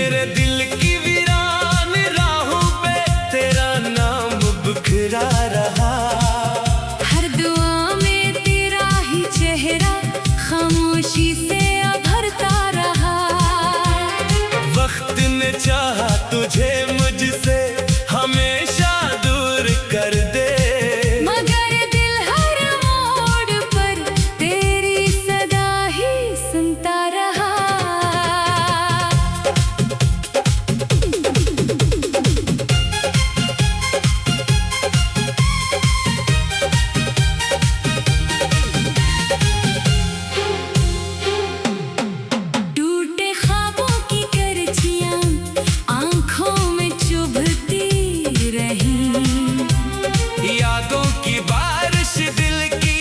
मेरे दिल की वीरान राहों पे तेरा नाम बिखरा रहा। हर दुआ में तेरा ही चेहरा खामोशी से उभरता रहा। वक्त ने चाहा तुझे मुझसे हमेशा दूर कर दे, मगर दिल हर मोड़ पर तेरी सदा ही सुनता रहा। टूटे ख्वाबों की करछियां आंखों में चुभती रही। यादों की बारिश दिल की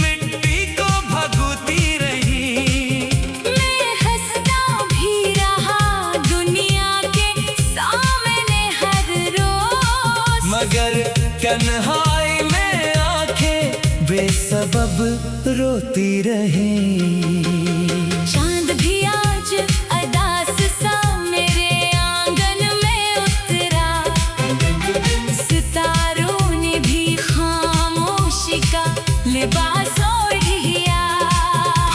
मिट्टी को भगोती रही। मैं हंसता भी रहा दुनिया के सामने हर रोज, मगर तन्हाई में आंखें बेसबब रोती रही। चांद भी आज अदास सा मेरे आंगन में उतरा। सितारों ने भी खामोशी का लिबास ओढ़ लिया।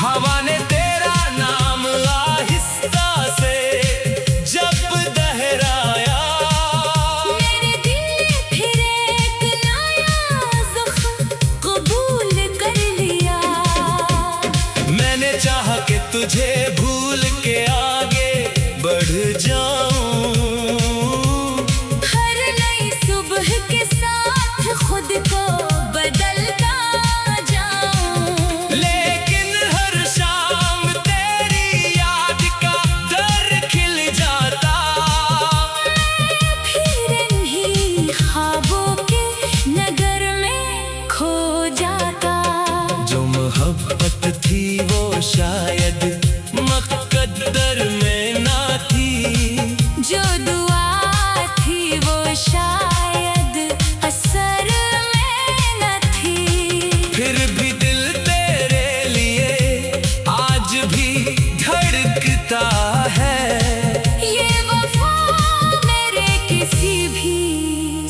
हवा ने तेरा नाम आहिस्ता से जब दोहराया। मेरे दिल ने फिर एक नया ज़ख्म कबूल कर लिया। मैंने चाहा कि तुझे भूल के आगे बढ़ जाऊं, हर नई सुबह के साथ खुद को बदलता जाऊं। लेकिन हर शाम तेरी याद का दर खिल जाता। फिर इन्हीं ख्वाबों के नगर में खो जाता। जो मोहब्बत थी वो शायद मुक़द्दर में ना थी, जो दुआ थी वो शायद असर में न थी। फिर भी दिल तेरे लिए आज भी धड़कता है। ये वफा मेरे किसी भी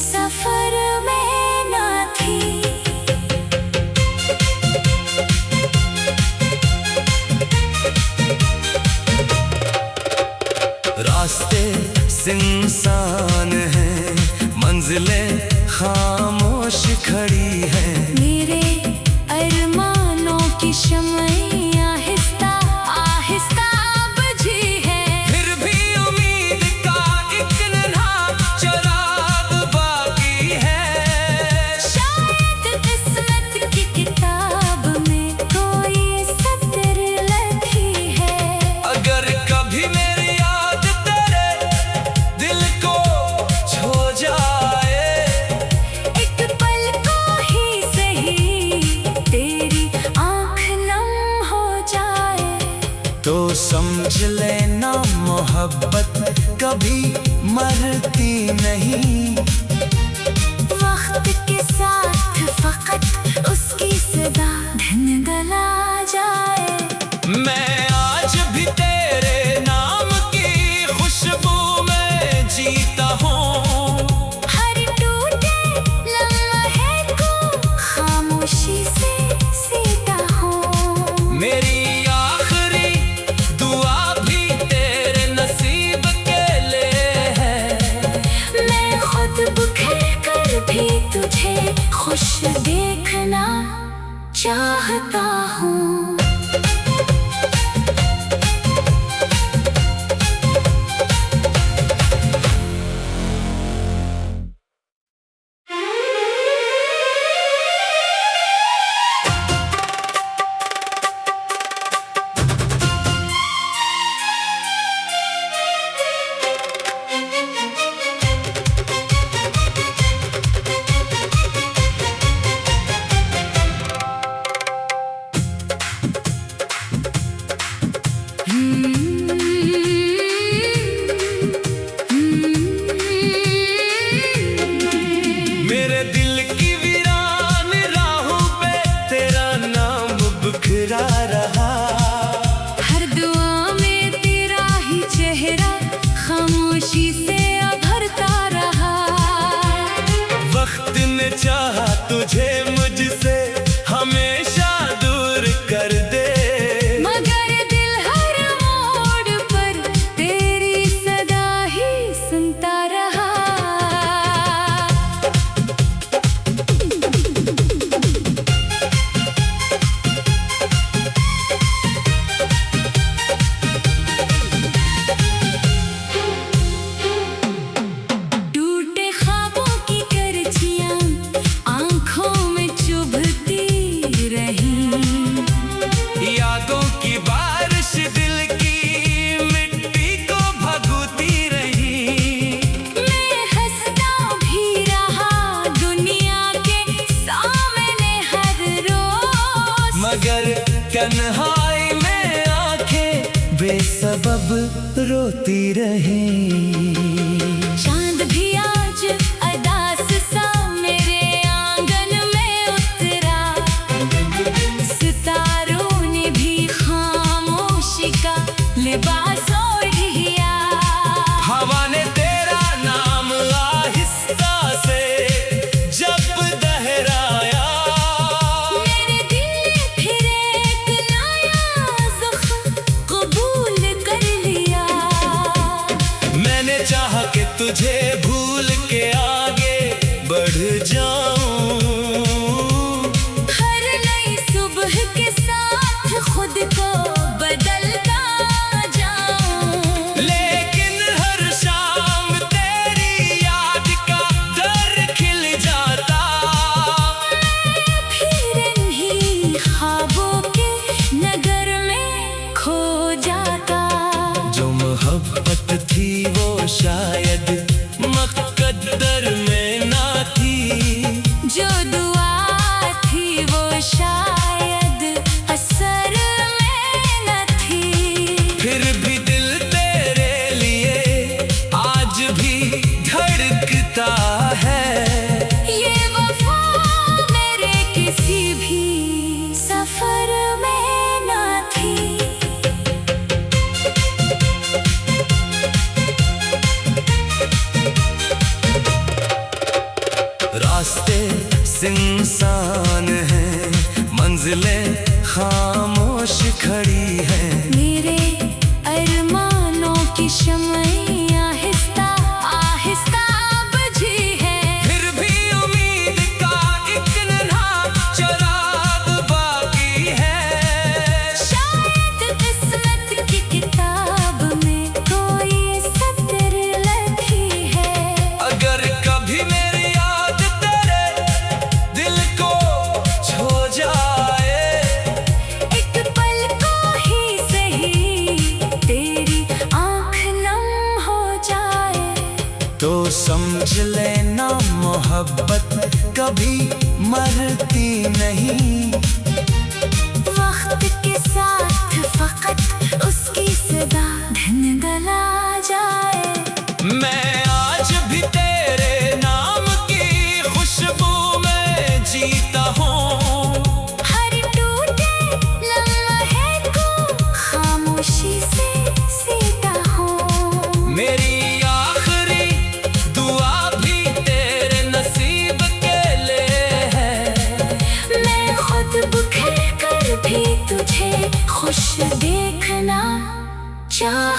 सफर में न थी। रास्ते सुनसान हैं, मंजिलें खामोश खड़ी हैं। मेरे अरमानों की शम्में आहिस्ता आहिस्ता बुझी है। फिर भी उम्मीद का एक नन्हा चिराग बाकी है। शायद किस्मत की किताब में कोई सतर लिखी है। अगर कभी मेरी याद तेरे दिल को छो जाए, एक पल को ही सही तेरी आँख नम हो जाए, तो समझ लेना मोहब्बत कभी मरती नहीं। वक्त के साथ फकत उसकी सदा धुंधला जाए। मैं आज भी तेरे नाम की खुशबू में जीता हूँ। हर टूटे लम्हे को खामोशी से सीता हूँ। मेरी आखिरी दुआ भी तेरे नसीब के लिए है। मैं खुद बिखर कर भी तुझे खुश देखना चाहता हूँ। मुझे मुझसे हमेशा दूर कर दे। मगर दिल हर मोड़ पर तेरी सदा ही सुनता रहा। टूटे ख्वाबों की करचियां आंखों में चुभती रही। यादों की बारिश दिल की मिट्टी को भगोती रही। मैं हंसता भी रहा दुनिया के सामने हर रोज। मगर तन्हाई में आंखें बेसबब रोती रही। चांद भी आज अदास सा मेरे आंगन में उतरा। सितारों ने भी खामोशी का लिबास ओढ़ लिया। हवा ने तेरा नाम आहिस्ता से जब दोहराया। मेरे दिल ने फिर एक नया ज़ख्म कबूल कर लिया। मैंने चाहा कि तुझे भूल के आगे बढ़ जाऊं। हर नई सुबह के साथ खुद को बदलता जाऊं। लेकिन हर शाम तेरी याद का दर खिल जाता। फिर इन्हीं ख्वाबों के नगर में खो जाता। जो मोहब्बत थी वो शायद मुक़द्दर में ना थी। जो दुआ थी वो शायद असर में न थी। फिर भी दिल तेरे लिए आज भी धड़कता है। ये वफा मेरे किसी भी सफर में न थी। रास्ते सुनसान हैं, मंजिलें खामोश खड़ी हैं। मेरे अरमानों की शम्में आहिस्ता आहिस्ता बुझी है। फिर भी उम्मीद का एक नन्हा चिराग बाकी है। शायद किस्मत की किताब में कोई सतर लिखी है। अगर कभी मेरी याद तेरे दिल को छू जाए। एक पल को ही सही तेरी आँख नम हो जाए। तो समझ लेना मोहब्बत कभी मरती नहीं। वक्त के साथ फकत उसकी सदा धन गला जाए। मैं आज भी तेरे नाम की खुशबू में जीता हूँ। हर टूटे लम्हे को खामोशी से सीता हूँ। मेरी आखिरी दुआ भी तेरे नसीब के लिए है। मैं खुद बिखर कर भी तुझे खुश देखना चाह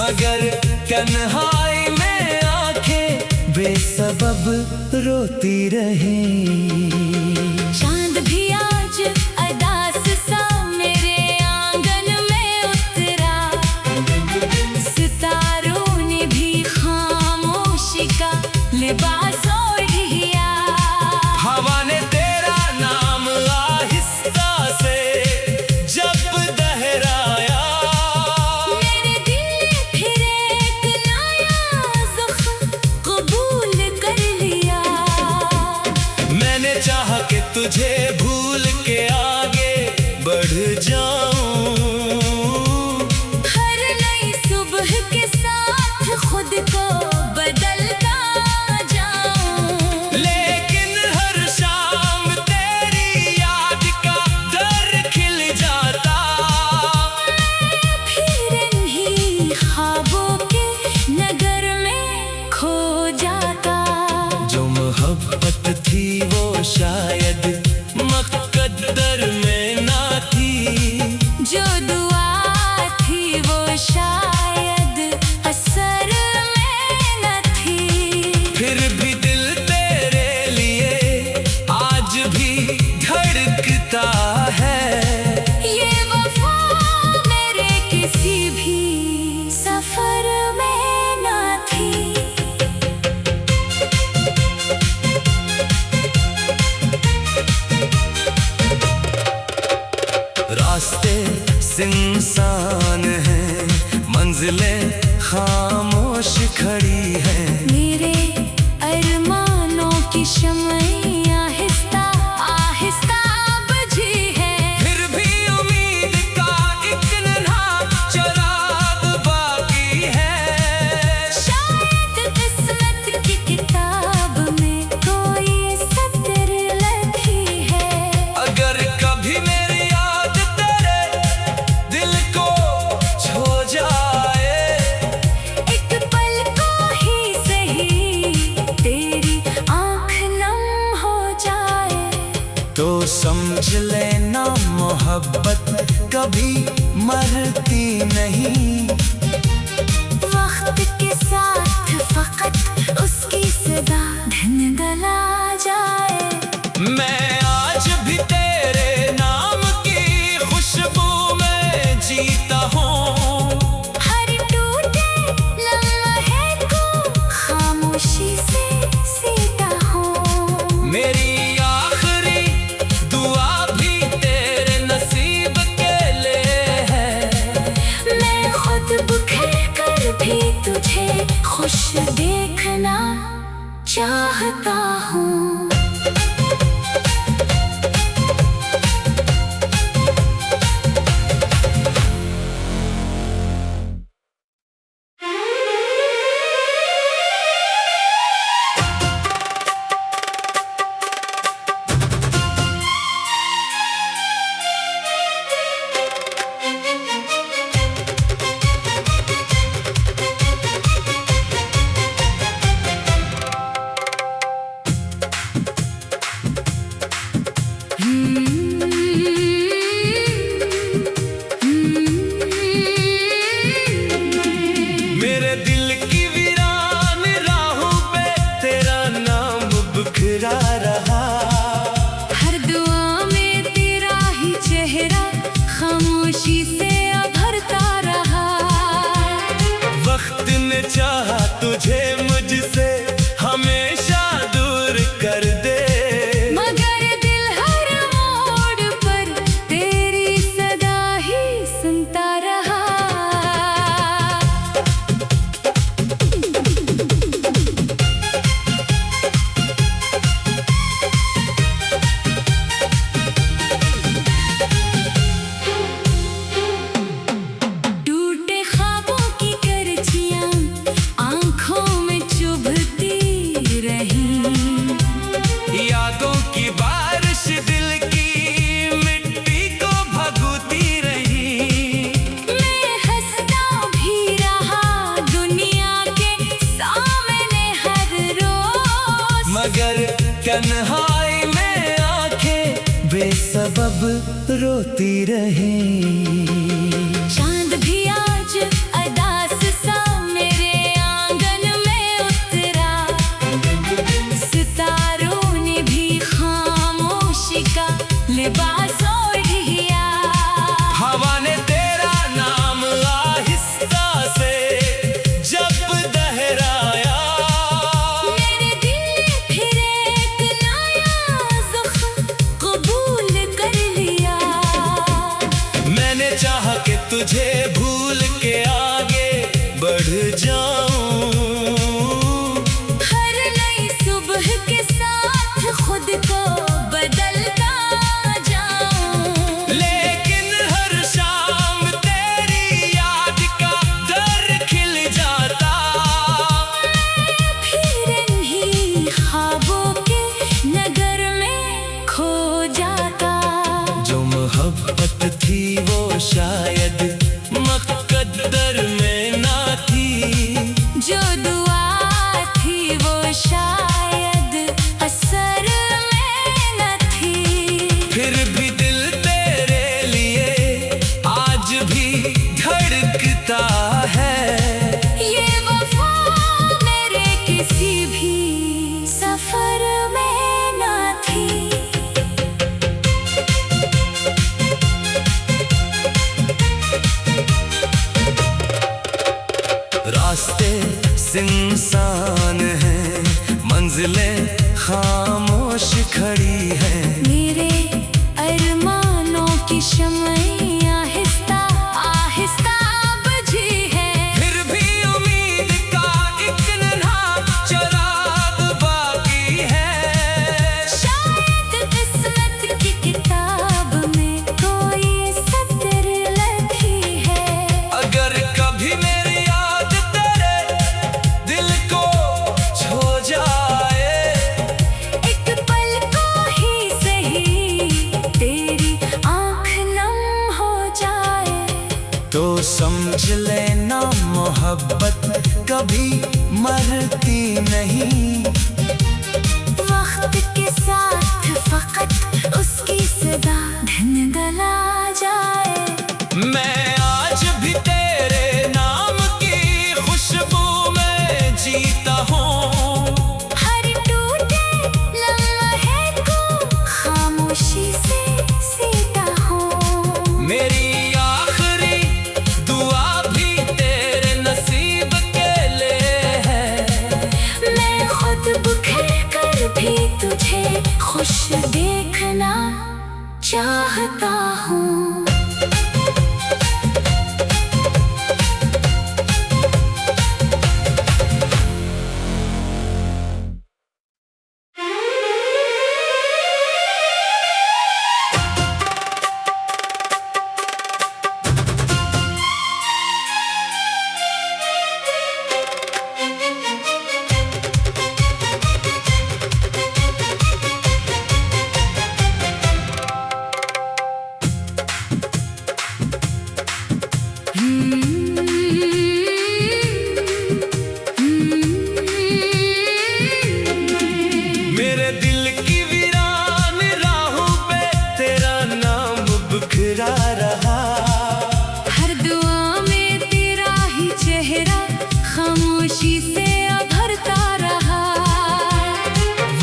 मगर तन्हाई में आंखें बेसबब रोती रहे। चांद भी आज अदास सा मेरे आंगन में उतरा, सितारों ने भी खामोशी का लिबास ओढ़ लिया। हवा ने तेरा नाम आहिस्ता से जब दोहराया, मेरे दिल ने फिर एक नया ज़ख्म कबूल कर लिया। मैंने चाहा कि तुझे भूल के आगे बढ़ जाऊं, हर नई सुबह के साथ खुद को बदलता जाऊं। लेकिन हर शाम तेरी याद का दर खिल जाता। फिर इन्हीं ख्वाबों के नगर में खो जाता। जो मोहब्बत थी वो शायद मुक़द्दर में ना थी, जो दुआ थी वो शायद असर में न थी। फिर भी दिल तेरे लिए आज भी धड़कता है। ये वफा मेरे किसी भी सफर में न थी। रास्ते सुनसान हैं, मंजिलें खामोश खड़ी हैं। मेरे अरमानों की शम्में आहिस्ता आहिस्ता बुझी है। फिर भी उम्मीद का एक नन्हा चिराग बाकी है। शायद किस्मत की किताब में कोई सतर लिखी है। अगर कभी मेरी याद तेरे दिल को छू जाए, एक पल को ही सही तेरी आँख नम हो जाए, तो समझ लेना मोहब्बत कभी मरती नहीं। वक्त के साथ फकत उसकी सदा धन गला जाए। मैं आज भी तेरे नाम की खुशबू में जीता हूँ। हर टूटे लम्हे को खामोशी से सीता हूँ। मेरी आखिरी दुआ भी तेरे नसीब के लिए है। मैं खुद बिखर कर भी तुझे खुश देखना चाहता हूँ। मेरे दिल की वीरान राहों पे तेरा नाम बिखरा रहा। हर दुआ में तेरा ही चेहरा खामोशी से उभरता रहा। वक्त ने चाहा तुझे मुझसे हमेशा दूर कर दे, मगर दिल हर मोड़ पर तेरी सदा ही सुनता रहा। टूटे ख्वाबों की करचियां आंखों में चुभती रही। यादों की बारिश दिल की मिट्टी को भगोती रही। मैं हंसता भी रहा दुनिया के सामने हर रोज, मगर तन्हाई में आंखें बेसबब रोती रही। चांद भी आज अदास सा शायद असर में न थी। फिर भी दिल तेरे लिए आज भी धड़कता है। ये वफा मेरे किसी भी सफर में न थी। रास्ते सुनसान हैं, मंजिलें खामोश खड़ी हैं। मेरे अरमानों की शमइयाँ आहिस्ता आहिस्ता बुझी है। फिर भी उम्मीद का एक नन्हा चिराग बाकी है। शायद किस्मत की किताब में कोई सतर लिखी है। अगर कभी मेरी याद तेरे दिल को छू जाए, एक पल को ही सही तेरी आँख नम हो जाए, तो समझ लेना मोहब्बत कभी मरती नहीं। वक्त के साथ फकत उसकी सदा धन गला जाए। मैं आज भी तेरे नाम की खुशबू में जीता हूँ। हर टूटे लम्हे को खामोशी से सीता हूँ। मेरी आखिरी दुआ भी तेरे नसीब के लिए है। मैं खुद बिखर कर भी तुझे खुश देखना चाहता हूँ। मेरे दिल की वीरान राहों पे तेरा नाम बिखरा रहा। हर दुआ में तेरा ही चेहरा खामोशी से उभरता रहा।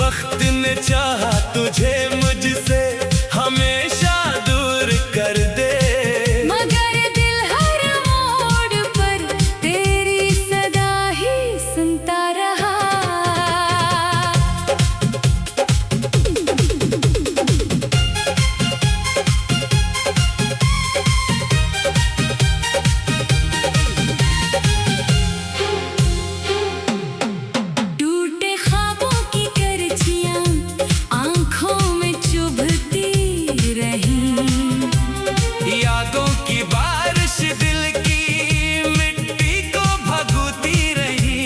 वक्त ने चाहा तुझे मुझसे हमेशा दूर कर दे, मगर दिल हर मोड़ पर तेरी सदा ही सुनता रहा। टूटे ख्वाबों की करचियाँ आँखों में चुभती रही। यादों की बारिश दिल की मिट्टी को भगोती रही।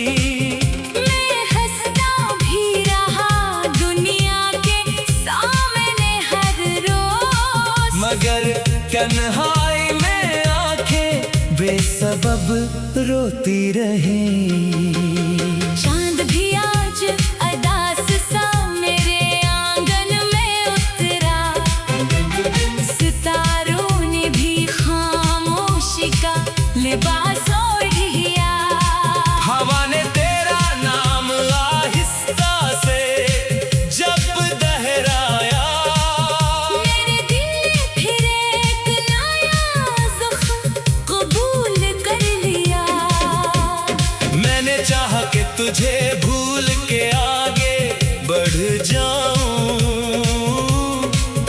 मैं हंसता भी रहा दुनिया के सामने हर रोज, मगर तन्हाई में आंखें बेसबब रोती रही। चांद भी आज अदास सा मेरे आंगन में उतरा। सितारों ने भी खामोशी का लिबास ओढ़ लिया। हवा ने तेरा नाम आहिस्ता से जब दोहराया। मेरे दिल ने फिर एक नया ज़ख्म कबूल कर लिया। मैंने चाहा कि तुझे भूल के आगे बढ़ जाऊं।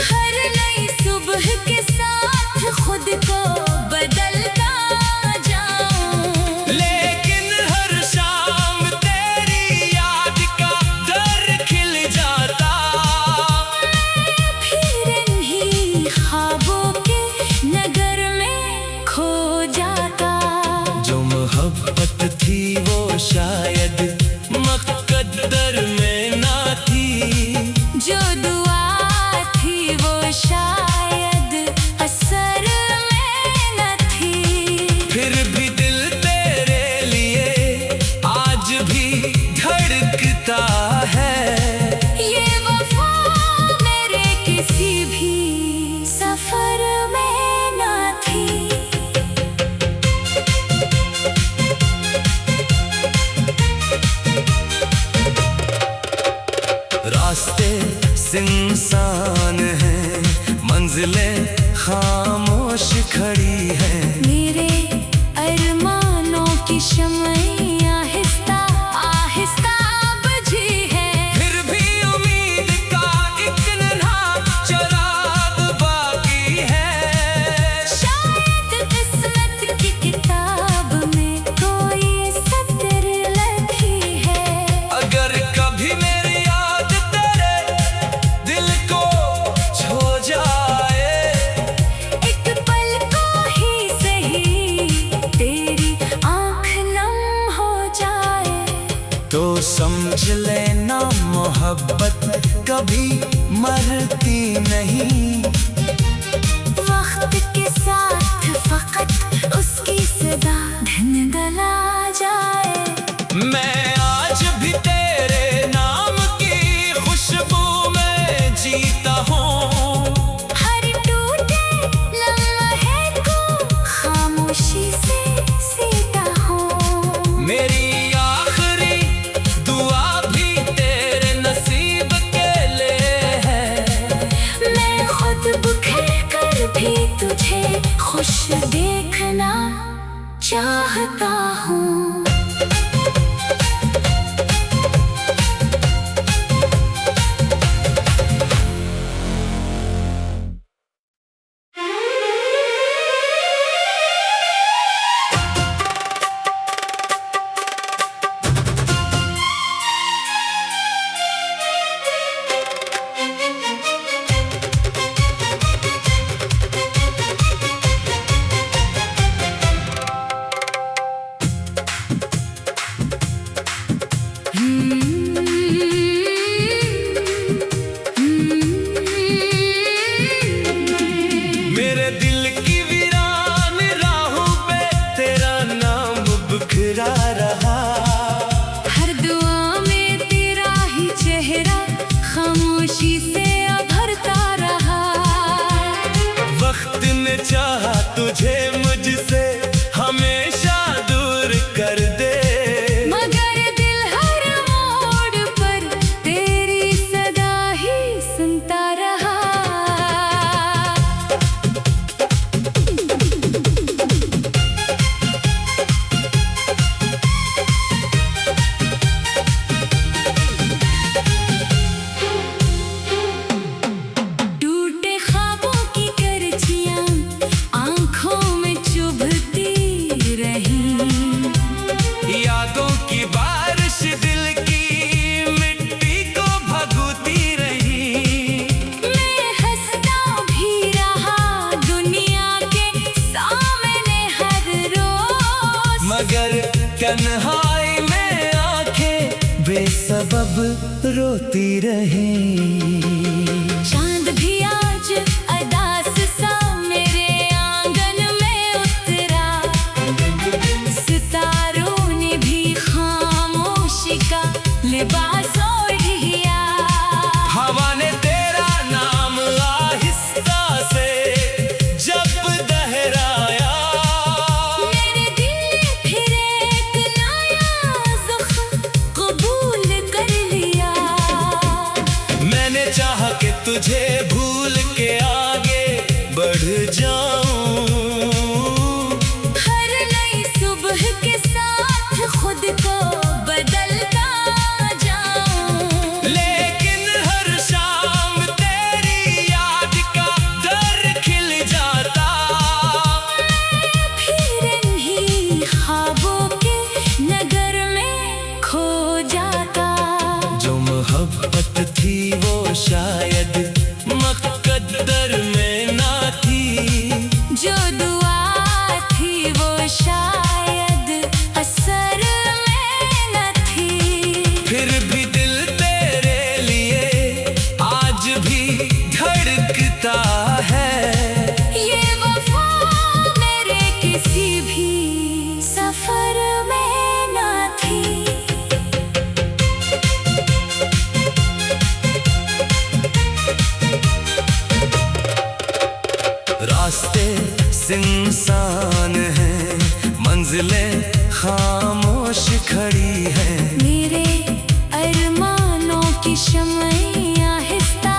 हर नई सुबह के साथ खुद को बदलता जाऊं। लेकिन हर शाम तेरी याद का दर खिल जाता। फिर इन्हीं ख्वाबों के नगर में खो जाता। जो मोहब्बत थी वो शायद मुक़द्दर में ना थी। जो दुआ थी वो शायद असर में न थी। फिर भी दिल तेरे लिए आज भी धड़कता इंसान है, मंजिलें खामोश खड़ी है। मेरे अरमानों की शम्में आहिस्ता आहिस्ता बुझी है। फिर भी उम्मीद का एक नन्हा चिराग बाकी है। शायद किस्मत की किताब में कोई सतर लिखी है। अगर कभी मेरी याद तेरे दिल को छू जाए, एक पल को ही सही तेरी आँख नम हो जाए, तो समझ लेना मोहब्बत कभी मरती नहीं। वक्त के साथ फकत उसकी सदा धन गला जाए। मैं आज भी तेरे नाम की खुशबू में जीता हूँ। हर टूटे लम्हे को खामोशी से सीता हूँ। मेरी आखिरी दुआ भी तेरे नसीब के लिए है। मैं खुद बिखर कर भी तुझे खुश देखना चाहता हूँ। मेरे दिल की वीरान राहों पे तेरा नाम बिखरा रहा। हर दुआ में तेरा ही चेहरा खामोशी से उभरता रहा। वक्त ने चाहा तुझे मुझसे हमेशा दूर कर दे, मगर दिल हर मोड़ पर तेरी सदा ही सुनता रहा। टूटे ख्वाबों की करछियाँ आँखों में चुभती रही। यादों की बारिश दिल की मिट्टी को भगोती रही। मैं हंसता भी रहा दुनिया के सामने हर रोज, मगर तन्हाई में आंखें बेसबब रोती रही। चांद भी आज अदास सा मेरे आंगन में उतरा। सितारों ने भी खामोशी का लिबास ओढ़ लिया। हवा ने तेरा नाम आहिस्ता से जब दोहराया, मेरे दिल ने फिर एक नया ज़ख्म कबूल कर लिया। मैंने चाहा कि तुझे भूल के आगे बढ़ जाऊं। हर नई सुबह के साथ खुद को बदलता जाऊं। लेकिन हर शाम तेरी याद का दर खिल जाता। फिर इन्हीं ख्वाबों के नगर में खो जाता। जो मोहब्बत थी वो शायद मुक़द्दर में ना थी। जो दुआ थी वो शायद असर में न थी। फिर भी दिल तेरे लिए आज भी धड़कता है। ये वफा मेरे किसी भी सफर में न थी। रास्ते इंसान है, मंजिलें खामोश खड़ी है। मेरे अरमानों की शम्में आहिस्ता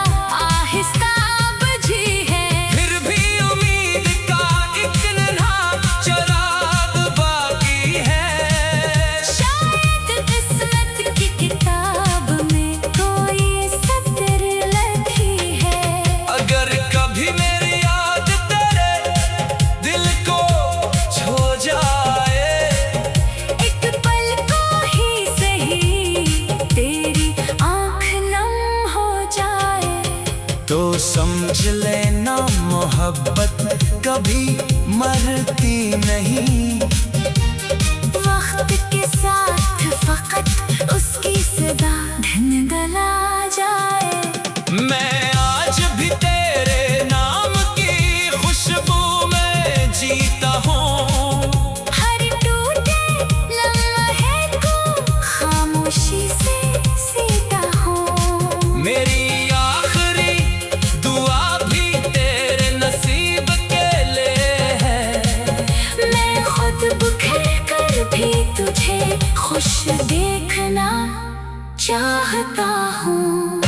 समझ लेना मोहब्बत कभी मरती नहीं। वक्त के साथ फकत उसकी सदा धन गला जाए। मैं आज भी तेरे नाम की खुशबू में जीता हूँ। हर टूटे लम्हे को खामोशी से सीता हूँ। मेरी आखिरी दुआ भी तेरे नसीब के लिए है। मैं खुद बिखर कर भी तुझे खुश देखना चाहता हूँ।